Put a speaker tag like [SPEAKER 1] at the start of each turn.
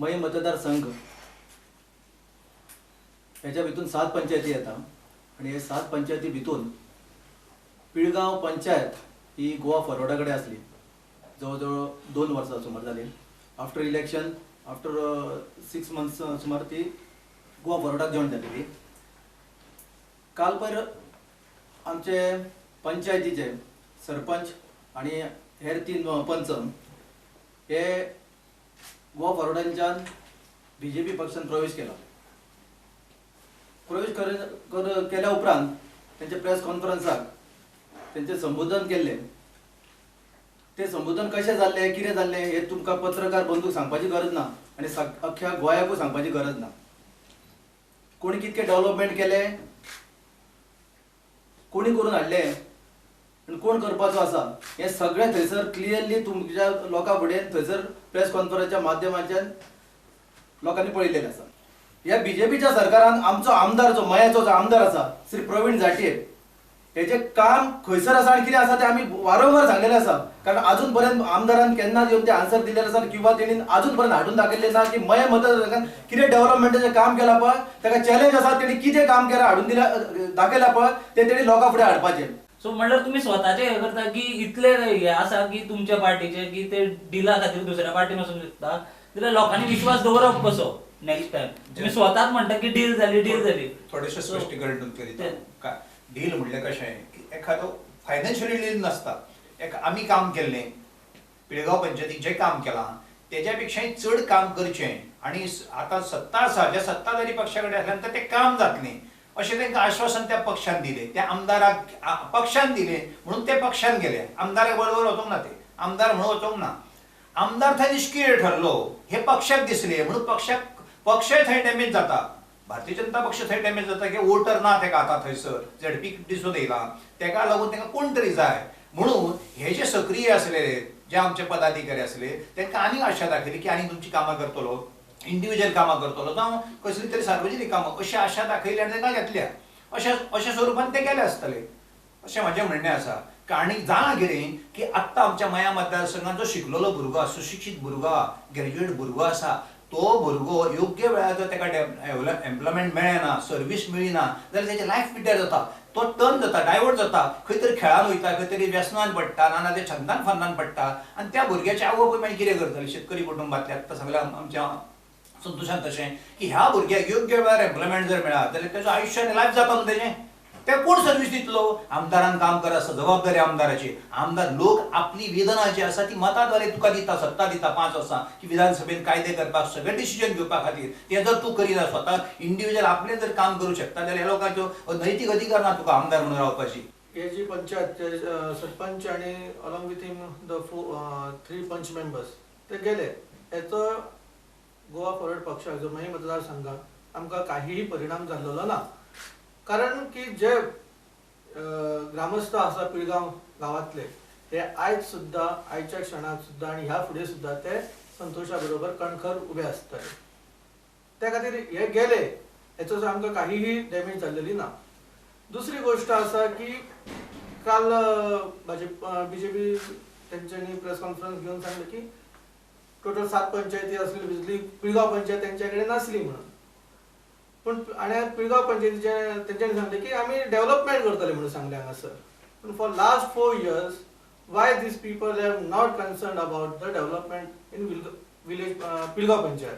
[SPEAKER 1] मय मतदारसंघ ह्याच्या भितून 7 पंचायती येतात आणि हे 7 पंचायती भितून पिळगांव पंचायत ही गोवा फॉरवर्डा कडेन आसली जवळजवळ 2 वर्सां सुमार जाली. आफ्टर इलेक्शन आफ्टर 6 मंथ्स सुमार ती गोवा फॉरवर्डाक जॉइन जालेली. काल पयर आमचे पंचायतीचे सरपंच आणि हेर 3 पंच हे गोवा फॉरवर्डांच्यान BJP पक्षान प्रवेश केला. प्रवेश केल्या उपरांत त्यांचे प्रेस कॉन्फरन्साक त्यांचे संबोधन केले. ते संबोधन कशें जाल्ले कितें जाल्ले हे तुमकां पत्रकार बंधूक सांगपाची गरज ना आणि अख्ख्या गोंयाकूय सांगपाची गरज ना. कोणी कितके डेव्हलपमेंट केले, कोणी करून हाडले आणि कोण करपाचो आसा हे सगळें थंयसर क्लियरली तुमच्या लोकां फुडें थंयसर प्रेस कॉन्फरन्सच्या माध्यमांतल्यान लोकांनी पळयलेलें आसा. ह्या BJPच्या सरकारान आमचो आमदार जो मयाचो जो आमदार आसा श्री प्रवीण जाटये हेचे काम खंयसर आसा आणि कितें आसा ते आमी वारंवार सांगलेले आसा. कारण अजून पर्यंत आमदारान केन्ना येवन ते आन्सर दिलेले आसा किंवा तेणी अजून पर्यंत हाडून दाखयले ना की मया मतदारसंघात कितें डेव्हलपमेंटाचें काम केलां पळय ताका चॅलेंज आसा तेणी कितें काम केलां हाडून दिला दाखयलां पळय ते तेणी लोकां फुडें हाडपाचें.
[SPEAKER 2] सो म्हणल्यार तुम्ही स्वतःचे हे करता की इतले हे आसा की तुमच्या पार्टीचे की ते डिला खातीर दुसऱ्या पार्टीन वचून शकता जाल्यार लोकांनी विश्वास दवरप कसो नेक्स्ट टाइम. तुम्ही स्वताच म्हणटा की डील झाली
[SPEAKER 3] थोडेशें स्पश्टीकरण करीत काय डील म्हणल्यार कशें की एखादो फायनान्शियली डील नासता. आमी काम केल्लें पिळगांव पंचायतीक जें काम केलां तेज्या पेक्षाय चड काम करचें आणि आतां सत्ता आसा ज्या सत्ताधारी पक्षा कडेन आसल्यानंतर तें काम जातलें अशें तांकां आश्वासन त्या पक्षान दिलें. त्या आमदाराक पक्षान दिलें म्हणून ते पक्षान गेले. आमदाराक बरोबर वचोंक ना, ते आमदार म्हणून वचोंक ना. आमदार थंय निश्क्रीय ठरलो हे पक्षाक दिसले म्हणून पक्षय थंय डॅमेज जाता. भारतीय जनता पक्ष थंय डॅमेज जाता की वोटर ना ताका आतां थंयसर ZP दिसून येयला ताका लागून तांकां कोण तरी जाय म्हणून हे जे सक्रीय आसलेले जे आमचे पदाधिकारी आसले तांकां आनीक आशा दाखयली की आनी तुमची कामां करतलो, इंडिव्हिज्युअल कामां करतलो जावं कसली तरी सार्वजनीक कामां अशी आशा दाखयली आनी तांकां घेतल्या. अशा स्वरुपान ते गेले आसतले अशें म्हजें म्हणणें आसा. आनी जाणा कितें की आत्तां आमच्या मया मतदारसंघात जो शिकलेलो भुरगो सुशिक्षीत भुरगो ग्रॅज्युएट भुरगो आसा तो भुरगो योग्य वेळार जर ताका एम्प्लॉयमेंट मेळना, सर्वीस मेळिना जाल्यार ताचें लायफ पिड्ड्यार जाता. तो टर्न जाता, डायवर्ट जाता, खंय तरी खेळान वयता, खंय तरी व्यसनान पडटा, नाना ते छंदान फंदान पडटा आनी त्या भुरग्याची आवय बापूय मागीर कितें करतली शेतकरी कुटुंबांतले आतां सगळ्या आमच्या संतोशान तशें की ह्या भुरग्याक योग्य वेळार एम्प्लॉयमेंट जर मेळत जाल्यार तेजो आयुश्य आनी लायफ जाता न्हू तेजें. ते कोण सर्वीस दितलो? आमदारान काम करप आसा, जबाबदारी आमदाराची. आमदार लोक आपली वेदना जी आसा ती मताद्वारे तुका दिता, सत्ता दिता 5 वर्सां की विधानसभेन कायदे करपाक सगळे डिसिजन घेवपा खातीर. ते जर तूं करिना स्वता इंडिव्हिज्युअल आपलें जर काम करूं शकता जाल्यार ह्या लोकांचो नैतीक अधिकार ना तुका आमदार म्हणून रावपाची.
[SPEAKER 4] हे जी पंचायत सरपंच आणि अलॉंग विथ हिम द 3 पंच मेंबर्स ते गेले. हेचो गोवा फॉरवर्ड पक्षाक जो मय मतदारसंघात आमकां काहीही परिणाम जाल्लो ना. कारण की जे ग्रामस्थ आसा पिळगांव गांवांतले हे आयज सुद्धा आयच्या क्षणाक सुद्धा आणि ह्या फुडें सुद्धा ते संतोषा बरोबर कणखर उबे आसतले. त्या खातीर हे गेले हेचो आमकां काहीही डॅमेज जाल्लेली ना. दुसरी गोष्ट आसा की काल BJP तेंच्यांनी प्रेस कॉन्फरन्स घेवन सांगले की टोटल 7 पंचायती आसली पिळगांव पंचायत तेंच्या कडेन नासली म्हणून. पण आणि पिळगांव पंचायतीचे तेंच्यांनी सांगले की आमी डेव्हलपमेंट करतले म्हणून सांगले हांगासर. पण for last 4 years Y these people have not concern about the development in village Pilgaon panchayat.